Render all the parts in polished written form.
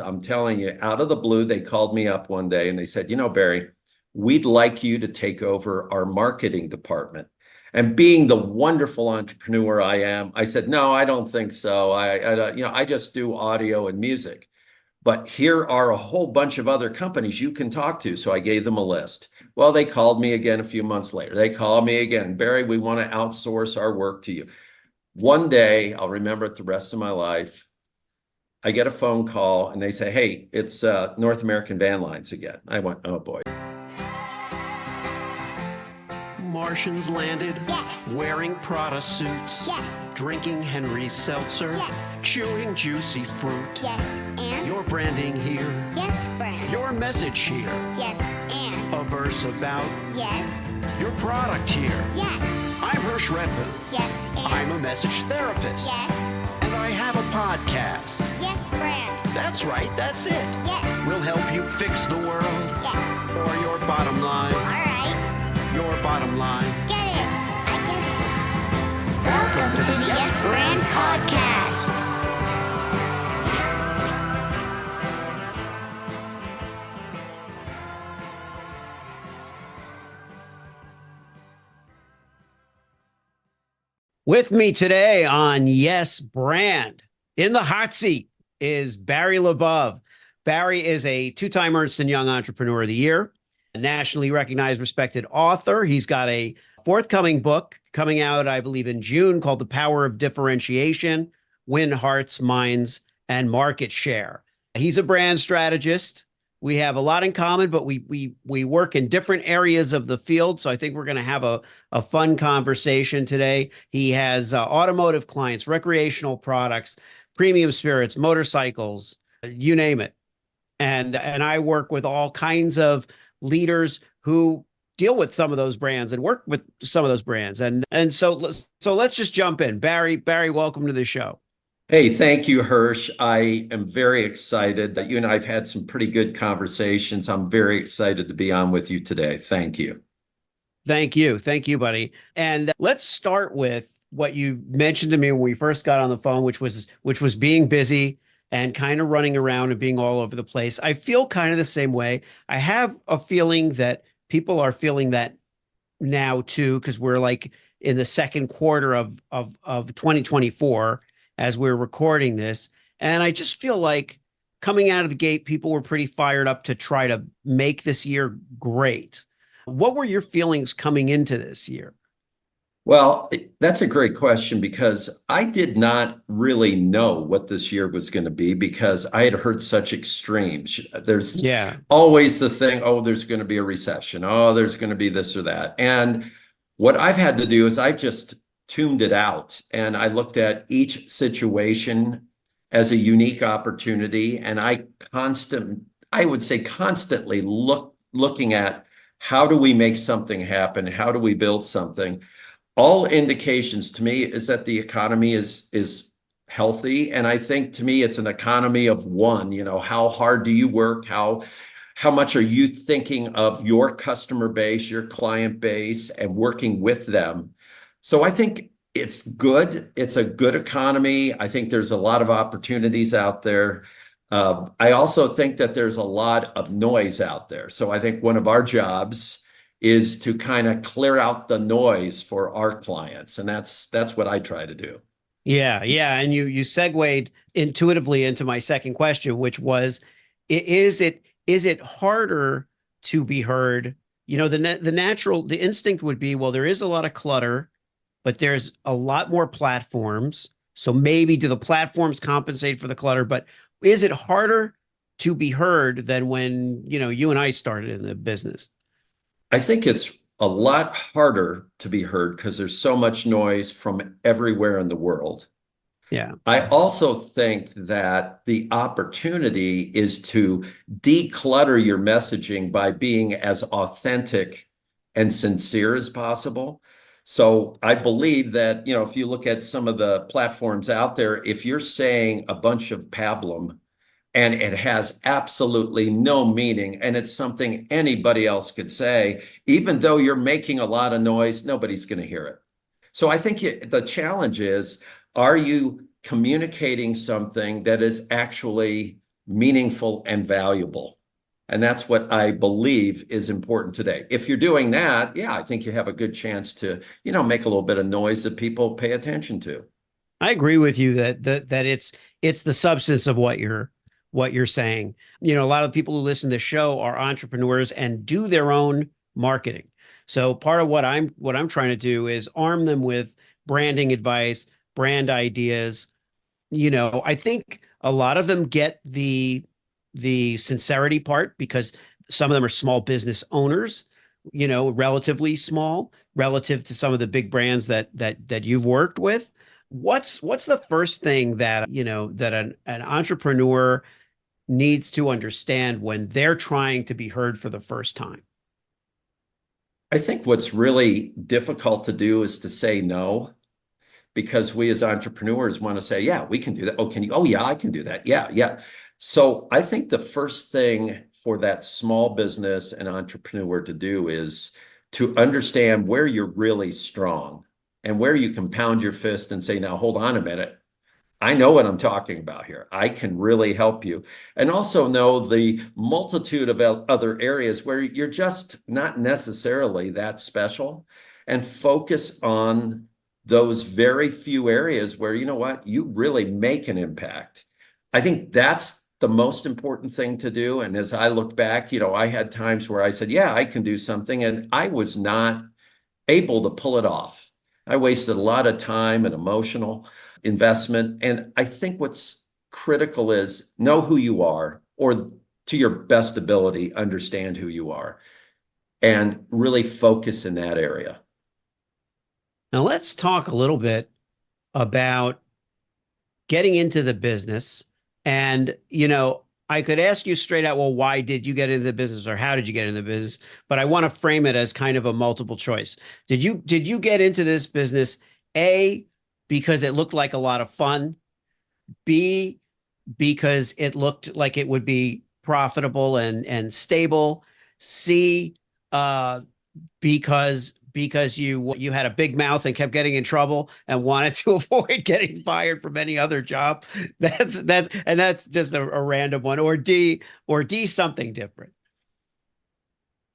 I'm telling you, out of the blue, they called me up one day and they said, Barry, we'd like you to take over our marketing department. And being the wonderful entrepreneur I am, I said, no, I don't think so. I just do audio and music. But here are a whole bunch of other companies you can talk to. So I gave them a list. Well, they called me again a few months later. They called me again. Barry, we want to outsource our work to you. One day, I'll remember it the rest of my life. I get a phone call and they say, hey, it's North American Van Lines again. I went, oh boy. Martians landed. Yes. Wearing Prada suits. Yes. Drinking Henry Seltzer. Yes. Chewing juicy fruit. Yes, and? Your branding here. Yes, brand. Your message here. Yes, and? A verse about. Yes. Your product here. Yes. I'm Hirsch Redman. Yes, and? I'm a message therapist. Yes. And I have a podcast. Yes, brand. That's right, that's it. Yes. We'll help you fix the world. Yes. Or your bottom line. All right. Your bottom line. Get it. I get it. Welcome to the Yes Brand Podcast. With me today on Yes Brand, in the hot seat, is Barry LaBov. Barry is a two-time Ernst Young Entrepreneur of the Year, a nationally recognized, respected author. He's got a forthcoming book coming out, I believe, in June called The Power of Differentiation, Win Hearts, Minds, and Market Share. He's a brand strategist. We have a lot in common, but we work in different areas of the field. So I think we're going to have a fun conversation today. He has automotive clients, recreational products, premium spirits, motorcycles, you name it. And I work with all kinds of leaders who deal with some of those brands and work with some of those brands. And so let's just jump in. Barry, welcome to the show. Hey, thank you, Hirsch. I am very excited that you and I have had some pretty good conversations. I'm very excited to be on with you today. Thank you. Thank you. Thank you, buddy. And let's start with what you mentioned to me when we first got on the phone, which was being busy and kind of running around and being all over the place. I feel kind of the same way. I have a feeling that people are feeling that now too, because we're like in the second quarter of 2024 as we're recording this. And I just feel like coming out of the gate, people were pretty fired up to try to make this year great. What were your feelings coming into this year? Well, that's a great question because I did not really know what this year was going to be because I had heard such extremes. There's always the thing, oh, there's going to be a recession. Oh, there's going to be this or that. And what I've had to do is I've just tuned it out and I looked at each situation as a unique opportunity. And I would say constantly looking at how do we make something happen? How do we build something? All indications to me is that the economy is healthy. And I think to me, it's an economy of one. How hard do you work? How much are you thinking of your customer base, your client base, and working with them? So I think it's good. It's a good economy. I think there's a lot of opportunities out there. I also think that there's a lot of noise out there. So I think one of our jobs is to kind of clear out the noise for our clients. And that's what I try to do. Yeah. And you segued intuitively into my second question, which was, is it harder to be heard? The instinct would be, well, there is a lot of clutter, but there's a lot more platforms. So maybe do the platforms compensate for the clutter? But is it harder to be heard than when, you and I started in the business? I think it's a lot harder to be heard because there's so much noise from everywhere in the world. Yeah. I also think that the opportunity is to declutter your messaging by being as authentic and sincere as possible. So I believe that, if you look at some of the platforms out there, if you're saying a bunch of pablum and it has absolutely no meaning and it's something anybody else could say, even though you're making a lot of noise, nobody's going to hear it. So I think the challenge is, are you communicating something that is actually meaningful, and valuable. And that's what I believe is important today. If you're doing that, yeah, I think you have a good chance to, make a little bit of noise that people pay attention to. I agree with you that it's the substance of what you're saying. A lot of people who listen to the show are entrepreneurs and do their own marketing. So part of what I'm trying to do is arm them with branding advice, brand ideas. I think a lot of them get the sincerity part because some of them are small business owners, relatively small relative to some of the big brands that you've worked with. What's the first thing that, that an entrepreneur needs to understand when they're trying to be heard for the first time? I think what's really difficult to do is to say no, because we as entrepreneurs want to say, yeah, we can do that. Oh, can you? Oh, yeah, I can do that. Yeah, yeah. So I think the first thing for that small business and entrepreneur to do is to understand where you're really strong and where you can pound your fist and say, now, hold on a minute. I know what I'm talking about here. I can really help you. And also know the multitude of other areas where you're just not necessarily that special, and focus on those very few areas where, you know what, you really make an impact. I think that's the most important thing to do. And as I look back, I had times where I said, yeah, I can do something, and I was not able to pull it off. I wasted a lot of time and emotional investment. And I think what's critical is know who you are, or to your best ability, understand who you are, and really focus in that area. Now let's talk a little bit about getting into the business. And, I could ask you straight out, well, why did you get into the business, or how did you get into the business? But I want to frame it as kind of a multiple choice. Did you get into this business, A, because it looked like a lot of fun, B, because it looked like it would be profitable and stable, C, because you had a big mouth and kept getting in trouble and wanted to avoid getting fired from any other job? That's just a random one. Or D something different.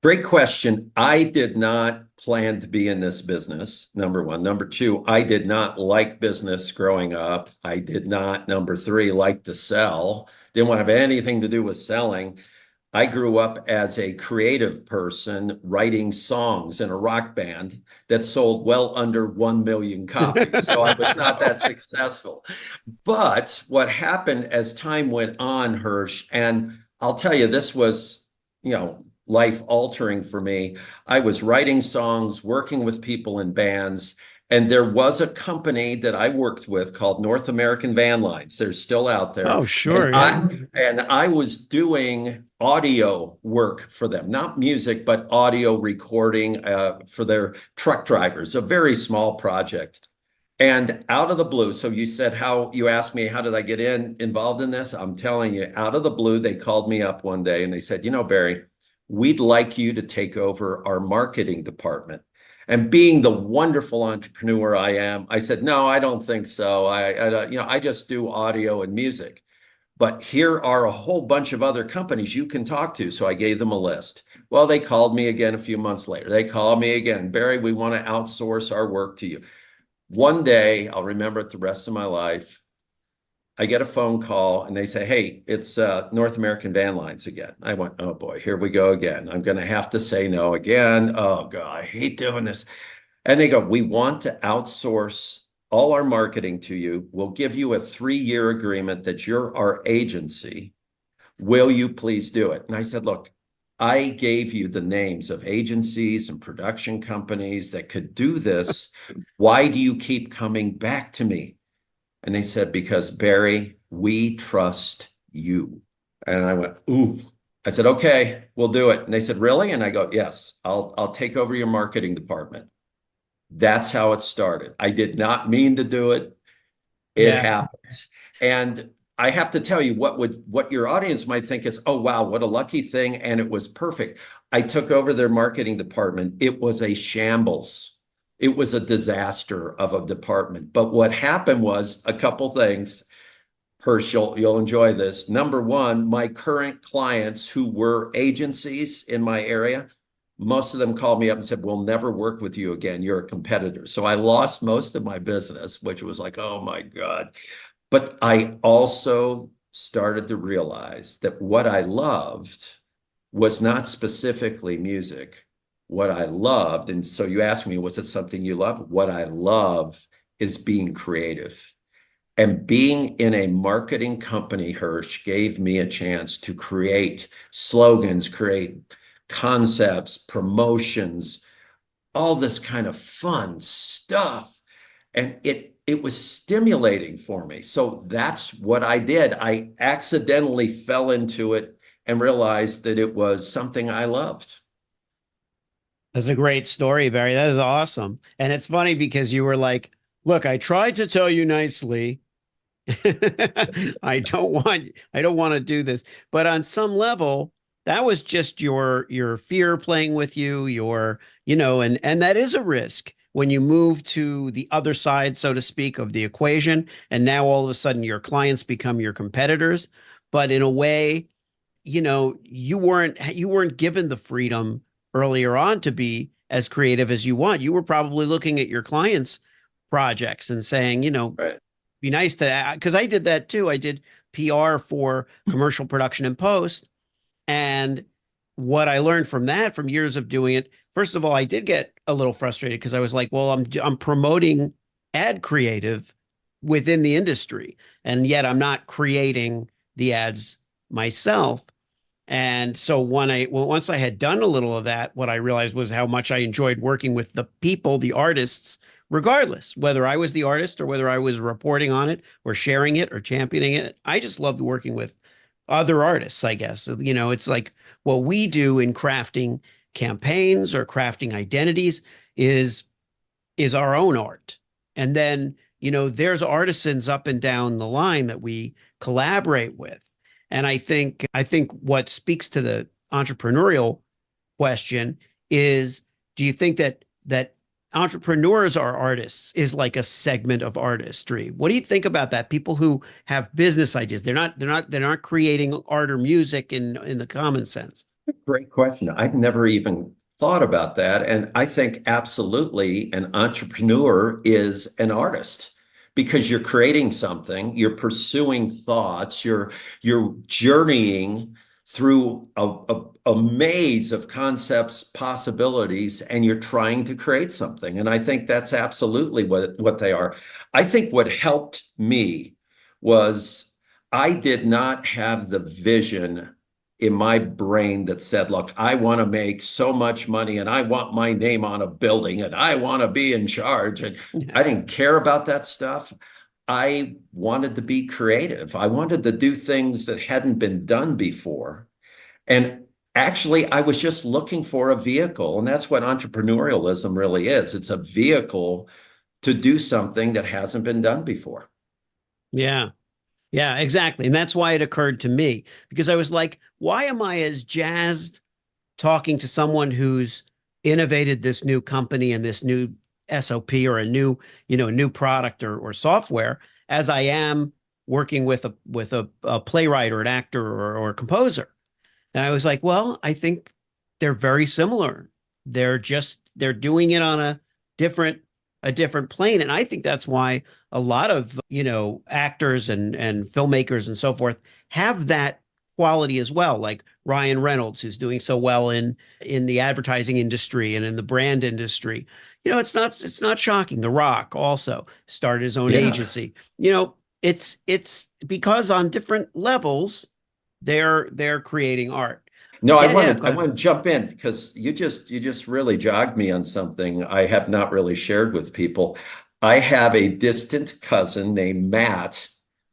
Great question. I did not plan to be in this business, number one. Number two, I did not like business growing up. I did not, number three, like to sell. Didn't want to have anything to do with selling. I grew up as a creative person writing songs in a rock band that sold well under 1 million copies. So I was not that successful. But what happened as time went on, Hirsch, and I'll tell you, this was, life altering for me. I was writing songs, working with people in bands, and there was a company that I worked with called North American Van Lines. They're still out there. Oh, sure. And I was doing audio work for them, not music, but audio recording for their truck drivers, a very small project. And out of the blue, so you asked me, how did I get involved in this? I'm telling you, out of the blue, they called me up one day and they said, Barry, we'd like you to take over our marketing department. And being the wonderful entrepreneur I am, I said, no, I don't think so. I just do audio and music. But here are a whole bunch of other companies you can talk to. So I gave them a list. Well, they called me again a few months later. They called me again. Barry, we want to outsource our work to you. One day, I'll remember it the rest of my life, I get a phone call and they say, hey, it's North American Van Lines again. I went, oh boy, here we go again. I'm going to have to say no again. Oh God, I hate doing this. And they go, we want to outsource all our marketing to you. We'll give you a 3-year agreement that you're our agency. Will you please do it? And I said, look, I gave you the names of agencies and production companies that could do this. Why do you keep coming back to me? And they said, because Barry, we trust you. And I went, ooh. I said, okay, we'll do it. And they said, really? And I go, yes, I'll take over your marketing department. That's how it started. I did not mean to do it. It happens. And I have to tell you, what your audience might think is, oh, wow, what a lucky thing. And it was perfect. I took over their marketing department. It was a shambles. It was a disaster of a department. But what happened was a couple things. Hirsch, you'll enjoy this. Number one, my current clients who were agencies in my area, most of them called me up and said, we'll never work with you again. You're a competitor. So I lost most of my business, which was like, oh my God. But I also started to realize that what I loved was not specifically music. What I loved, and so you asked me, was it something you love? What I love is being creative. And being in a marketing company, Hirsch, gave me a chance to create slogans, create concepts, promotions, all this kind of fun stuff. And it was stimulating for me. So that's what I did. I accidentally fell into it and realized that it was something I loved. That's a great story, Barry. That is awesome. And it's funny because you were like, look, I tried to tell you nicely. I don't want to do this. But on some level, that was just your fear playing with you, and that is a risk when you move to the other side, so to speak, of the equation. And now all of a sudden your clients become your competitors. But in a way, you weren't given the freedom earlier on to be as creative as you want. You were probably looking at your clients' projects and saying, Right. be nice to, because I did that too. I did PR for commercial production and post. And what I learned from that, from years of doing it, first of all, I did get a little frustrated because I was like, well, I'm promoting ad creative within the industry, and yet I'm not creating the ads myself. And so once I had done a little of that, what I realized was how much I enjoyed working with the people, the artists, regardless, whether I was the artist or whether I was reporting on it or sharing it or championing it. I just loved working with other artists, I guess. It's like what we do in crafting campaigns or crafting identities is our own art. And then, there's artisans up and down the line that we collaborate with. And I think what speaks to the entrepreneurial question is, do you think that entrepreneurs are artists is like a segment of artistry? What do you think about that? People who have business ideas, they're not creating art or music in the common sense. Great question. I've never even thought about that. And I think absolutely an entrepreneur is an artist because you're creating something, you're pursuing thoughts, you're journeying through a maze of concepts, possibilities, and you're trying to create something. And I think that's absolutely what they are. I think what helped me was I did not have the vision in my brain that said, look, I want to make so much money and I want my name on a building and I want to be in charge. And I didn't care about that stuff. I wanted to be creative. I wanted to do things that hadn't been done before. And actually, I was just looking for a vehicle. And that's what entrepreneurialism really is. It's a vehicle to do something that hasn't been done before. Yeah. Yeah, exactly. And that's why it occurred to me, because I was like, why am I as jazzed talking to someone who's innovated this new company and this new SOP or a new product or software as I am working with a playwright or an actor or a composer? And I was like, well, I think they're very similar. They're doing it on a different plane. And I think that's why a lot of, actors and filmmakers and so forth have that quality as well. Like Ryan Reynolds, who's doing so well in the advertising industry and in the brand industry. It's not shocking. The Rock also started his own agency. It's because on different levels, they're creating art. No, I Yeah, I want to jump in because you just really jogged me on something I have not really shared with people. I have a distant cousin named Matt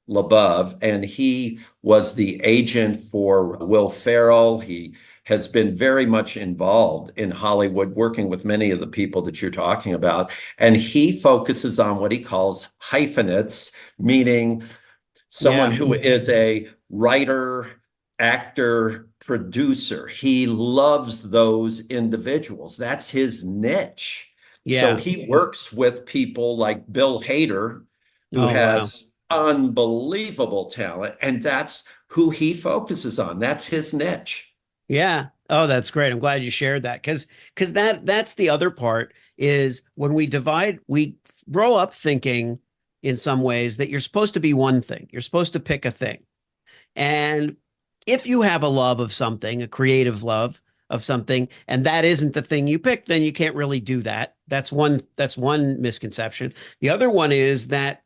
LaBov, and he was the agent for Will Ferrell. He has been very much involved in Hollywood, working with many of the people that you're talking about. And he focuses on what he calls hyphenates, meaning someone yeah, who is a writer, actor, producer. He loves those individuals. That's his niche. So yeah. he works with people like Bill Hader, who Oh, wow. has unbelievable talent. And that's who he focuses on. That's his niche. Yeah. Oh, that's great. I'm glad you shared that because that's the other part is when we divide, we grow up thinking in some ways that you're supposed to be one thing. You're supposed to pick a thing. And if you have a love of something, a creative love of something, and that isn't the thing you pick, then you can't really do that. That's one misconception. The other one is that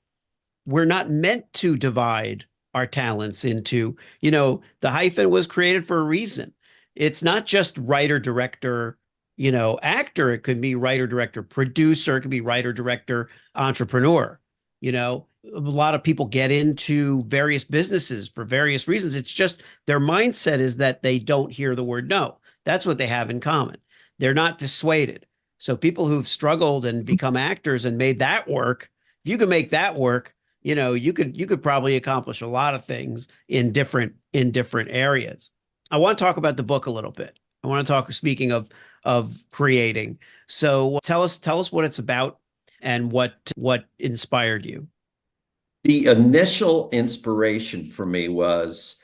we're not meant to divide our talents into, the hyphen was created for a reason. It's not just writer, director, actor. It could be writer, director, producer. It could be writer, director, entrepreneur. A lot of people get into various businesses for various reasons. It's just their mindset is that they don't hear the word no. That's what they have in common. They're not dissuaded. So people who've struggled and become actors and made that work, if you can make that work, you could probably accomplish a lot of things in different areas. I want to talk about the book a little bit. I want to talk, speaking of creating. So tell us what it's about and what inspired you. The initial inspiration for me was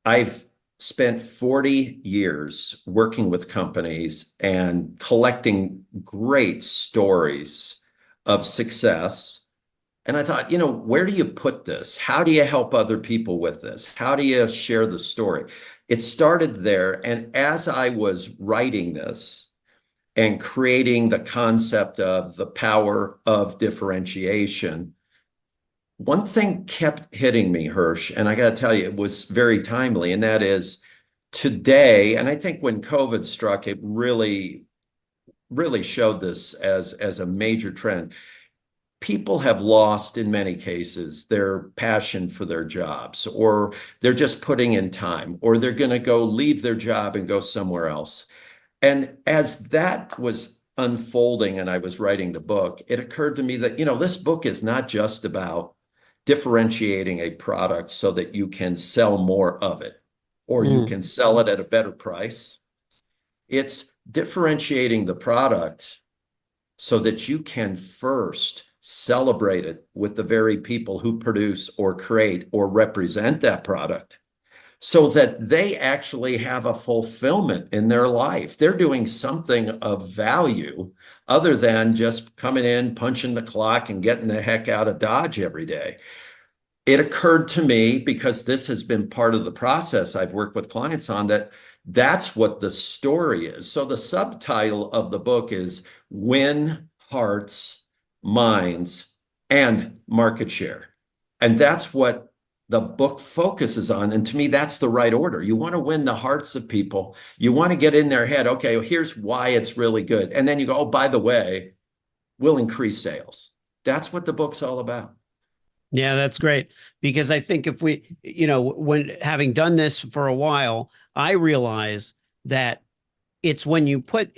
I've spent 40 years working with companies and collecting great stories of success. And I thought, where do you put this? How do you help other people with this? How do you share the story? It started there. And as I was writing this and creating the concept of the power of differentiation, one thing kept hitting me, Hirsch, and I got to tell you, it was very timely, and that is today, and I think when COVID struck, it really, really showed this as a major trend. People have lost, in many cases, their passion for their jobs, or they're just putting in time, or they're going to go leave their job and go somewhere else. And as that was unfolding and I was writing the book, it occurred to me that, this book is not just about differentiating a product so that you can sell more of it, or you can sell it at a better price. It's differentiating the product so that you can first celebrate it with the very people who produce or create or represent that product, so that they actually have a fulfillment in their life. They're doing something of value other than just coming in, punching the clock, and getting the heck out of Dodge every day. It occurred to me, because this has been part of the process I've worked with clients on, that that's what the story is. So the subtitle of the book is Win Hearts, Minds, and Market Share. And that's what the book focuses on. And to me, that's the right order. You want to win the hearts of people. You want to get in their head. Okay, well, here's why it's really good. And then you go, oh, by the way, we'll increase sales. That's what the book's all about. Yeah, that's great. Because I think if we, when having done this for a while, I realize that it's when you put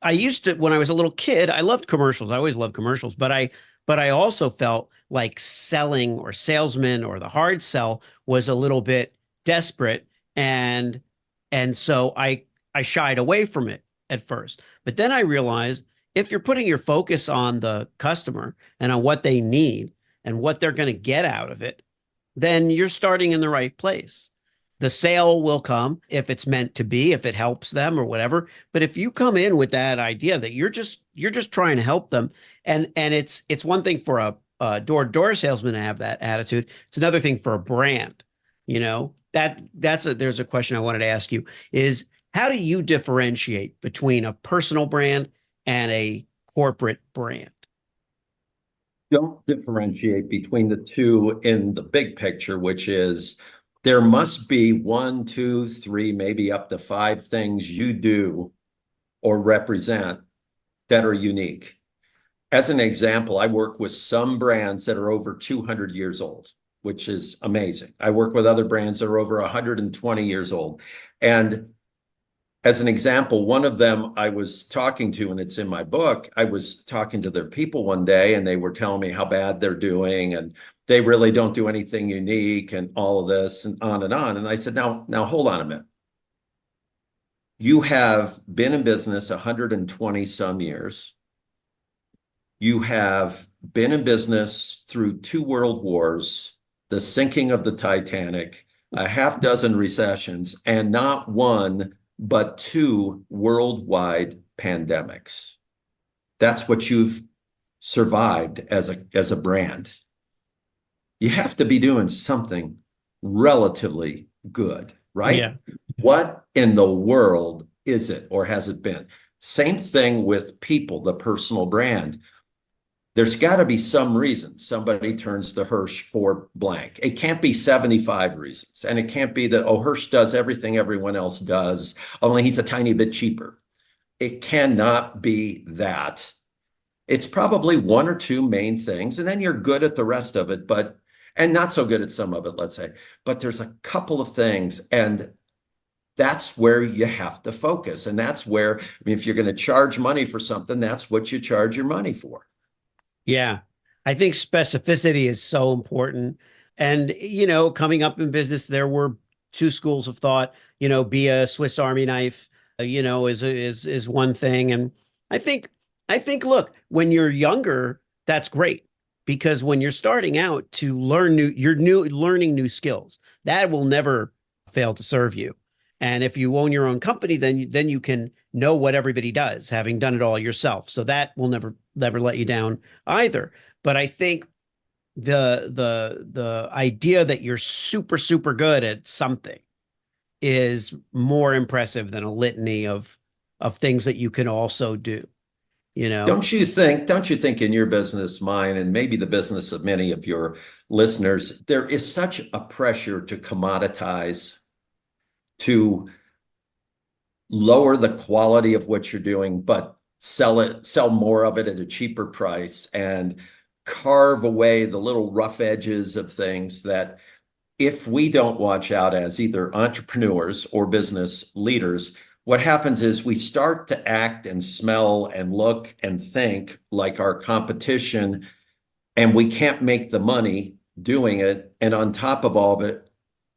I used to, when I was a little kid, I loved commercials. I always loved commercials, but I also felt like selling or salesman or the hard sell was a little bit desperate. And so I shied away from it at first. But then I realized if you're putting your focus on the customer and on what they need and what they're going to get out of it, then you're starting in the right place. The sale will come if it's meant to be, if it helps them or whatever. But if you come in with that idea that you're just trying to help them, and it's one thing for a door-to-door salesman to have that attitude. It's another thing for a brand. There's a question I wanted to ask you is, how do you differentiate between a personal brand and a corporate brand? Don't differentiate between the two in the big picture, which is there must be 1, 2, 3, maybe up to 5 things you do or represent that are unique. As an example, I work with some brands that are over 200 years old, which is amazing. I work with other brands that are over 120 years old. And as an example, one of them I was talking to, and it's in my book, I was talking to their people one day, and they were telling me how bad they're doing, and they really don't do anything unique, and all of this, and on and on. And I said, now hold on a minute. You have been in business 120 some years. You have been in business through 2 world wars, the sinking of the Titanic, a half dozen recessions, and not one, but 2 worldwide pandemics. That's what you've survived as a brand. You have to be doing something relatively good, right? Yeah. What in the world is it or has it been? Same thing with people, the personal brand. There's got to be some reason somebody turns to Hirsch for blank. It can't be 75 reasons. And it can't be that, oh, Hirsch does everything everyone else does, only he's a tiny bit cheaper. It cannot be that. It's probably 1 or 2 main things, and then you're good at the rest of it, and not so good at some of it, let's say. But there's a couple of things, and that's where you have to focus. And that's where, I mean, if you're going to charge money for something, that's what you charge your money for. Yeah. I think specificity is so important. And, coming up in business, there were 2 schools of thought, be a Swiss Army knife, is one thing. And I think, look, when you're younger, that's great, because when you're starting out to learn learning new skills, that will never fail to serve you. And if you own your own company, then you can know what everybody does, having done it all yourself. So that will never let you down either. But I think the idea that you're super, super good at something is more impressive than a litany of things that you can also do. Don't you think in your business, mine, and maybe the business of many of your listeners, there is such a pressure to commoditize, to lower the quality of what you're doing, but sell more of it at a cheaper price and carve away the little rough edges of things that, if we don't watch out as either entrepreneurs or business leaders, what happens is we start to act and smell and look and think like our competition, and we can't make the money doing it. And on top of all of it,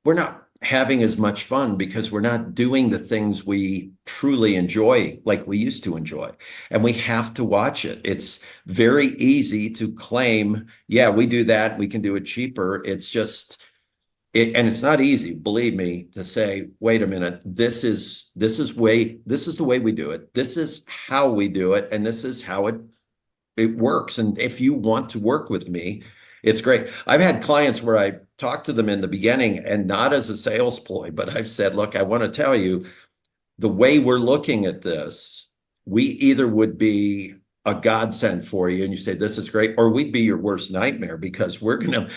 we're not having as much fun because we're not doing the things we truly enjoy like we used to enjoy. And we have to watch it. It's very easy to claim, yeah, we do that, we can do it cheaper. It's just, and it's not easy, believe me, to say, wait a minute, this is the way we do it. This is how we do it. And this is how it works. And if you want to work with me, it's great. I've had clients where I talked to them in the beginning, and not as a sales ploy, but I've said, look, I want to tell you, the way we're looking at this, we either would be a godsend for you and you say, this is great, or we'd be your worst nightmare, because you're going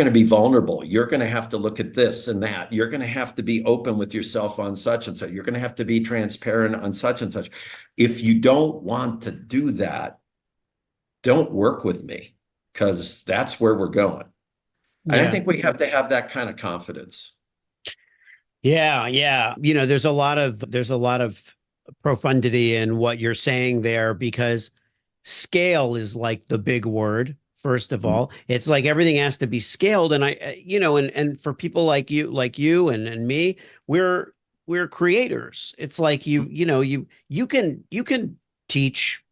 to be vulnerable. You're going to have to look at this and that. You're going to have to be open with yourself on such and such. You're going to have to be transparent on such and such. If you don't want to do that, don't work with me, because that's where we're going. And I think we have to have that kind of confidence. Yeah, yeah. There's a lot of profundity in what you're saying there, because scale is like the big word. First of all, it's like everything has to be scaled. And and for people like you and me, we're creators. It's like you can teach,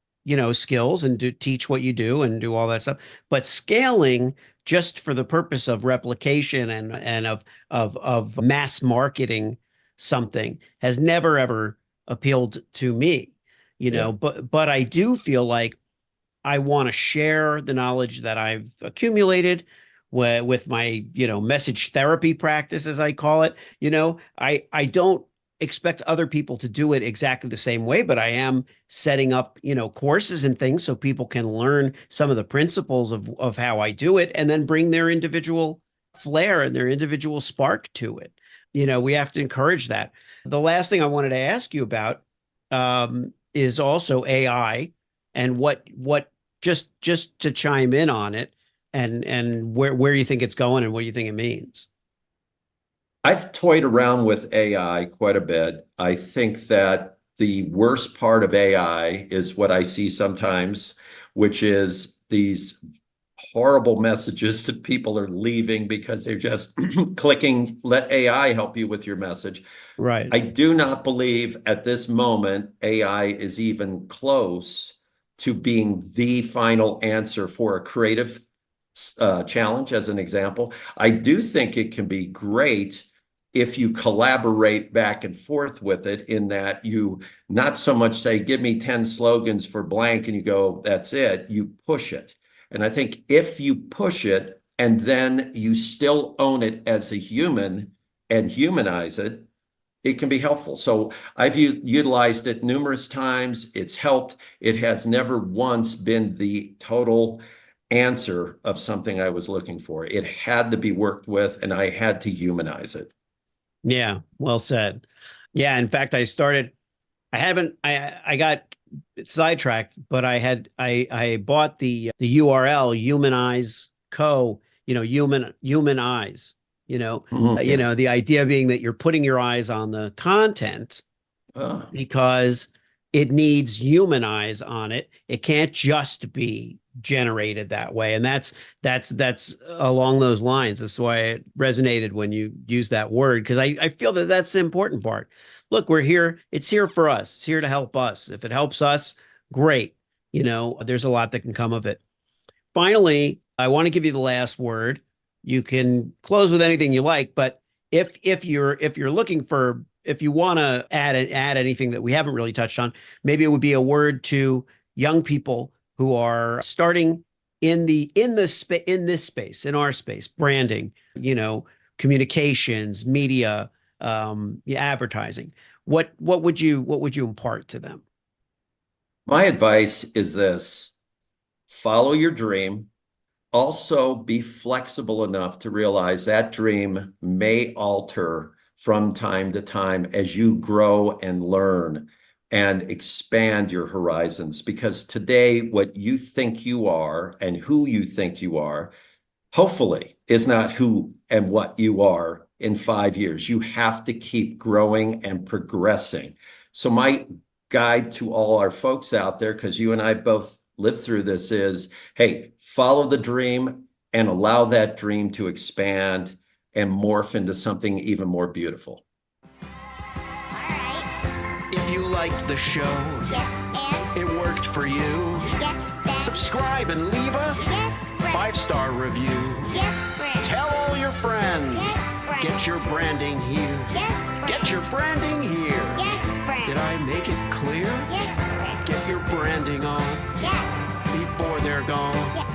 skills and teach what you do and do all that stuff, but scaling just for the purpose of replication and of mass marketing something has never ever appealed to me, but I do feel like I want to share the knowledge that I've accumulated with my, message therapy practice, as I call it. I don't expect other people to do it exactly the same way, but I am setting up, courses and things so people can learn some of the principles of how I do it, and then bring their individual flair and their individual spark to it. We have to encourage that. The last thing I wanted to ask you about is also AI, and what just to chime in on it, and where you think it's going and what you think it means. I've toyed around with AI quite a bit. I think that the worst part of AI is what I see sometimes, which is these horrible messages that people are leaving because they're just clicking, let AI help you with your message. Right. I do not believe at this moment AI is even close to being the final answer for a creative challenge, as an example. I do think it can be great if you collaborate back and forth with it, in that you not so much say, give me 10 slogans for blank, and you go, that's it. You push it. And I think if you push it and then you still own it as a human and humanize it, it can be helpful. So I've utilized it numerous times. It's helped. It has never once been the total answer of something I was looking for. It had to be worked with, and I had to humanize it. Yeah, well said. Yeah, in fact, I got sidetracked, but I bought the URL Humanize Co, human eyes, Yeah. the idea being that you're putting your eyes on the content because it needs human eyes on it. It can't just be generated that way. And that's along those lines. That's why it resonated when you use that word, because I feel that that's the important part. Look, we're here. It's here for us. It's here to help us. If it helps us, great. There's a lot that can come of it. Finally, I want to give you the last word. You can close with anything you like, but if you're looking for, if you want to add anything that we haven't really touched on, maybe it would be a word to young people who are starting in this space, in our space, branding, communications, media, advertising. What would you impart to them? My advice is this: follow your dream. Also, be flexible enough to realize that dream may alter from time to time as you grow and learn and expand your horizons. Because today, what you think you are and who you think you are, hopefully, is not who and what you are in 5 years. You have to keep growing and progressing. So my guide to all our folks out there, because you and I both lived through this, is, hey, follow the dream and allow that dream to expand and morph into something even more beautiful. All right. If you liked the show, Yes, and it worked for you, yes, then subscribe and leave a yes, friend. 5-star review. Yes, friend. Tell all your friends. Yes, friend. Get your branding here. Yes, friend. Get your branding here. Yes, friend. Did I make it clear? Yes, friend. Get your branding on Yes. before they're gone. Yes.